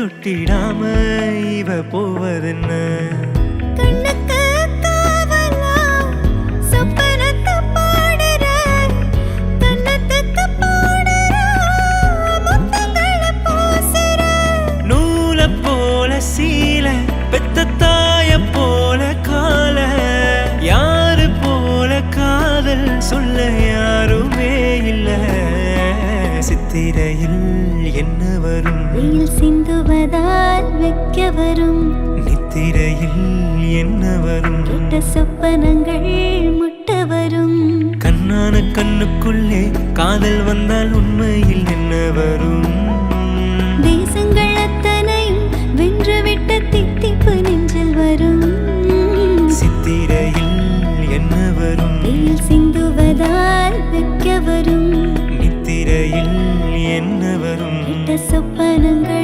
தொட்டிடாம இவ போவதென்ன? கண்ணுக்கு காவலா சொப்பனத்தை பாடுற, கண்ணத்துக்கு பாடுற, முத்தங்களை பூசுற. நூலை போல சீல பெத்த தாய போல கால, யாரு போல காதல் சொல்ல யாருமே இல்ல. சித்திரையில் என்ன வரும்? வெயில் சிந்துவதால் வைக்க வரும். நித்திரையில் என்ன வரும்? கெட்ட சொப்பனங்கள் முட்ட வரும். கண்ணான கண்ணுக்குள்ளே காதல் வந்தால் உண்மையில் என்ன வரும்? தேசங்கள் அத்தனையும் வென்றுவிட்ட தித்திப்பு நெஞ்சில் வரும். சித்திரையில் என்ன வரும்? வெயில் சிந்துவதால் வைக்க வரும். நித்திரையில் என்ன வரும்? கெட்ட சொப்பனங்கள்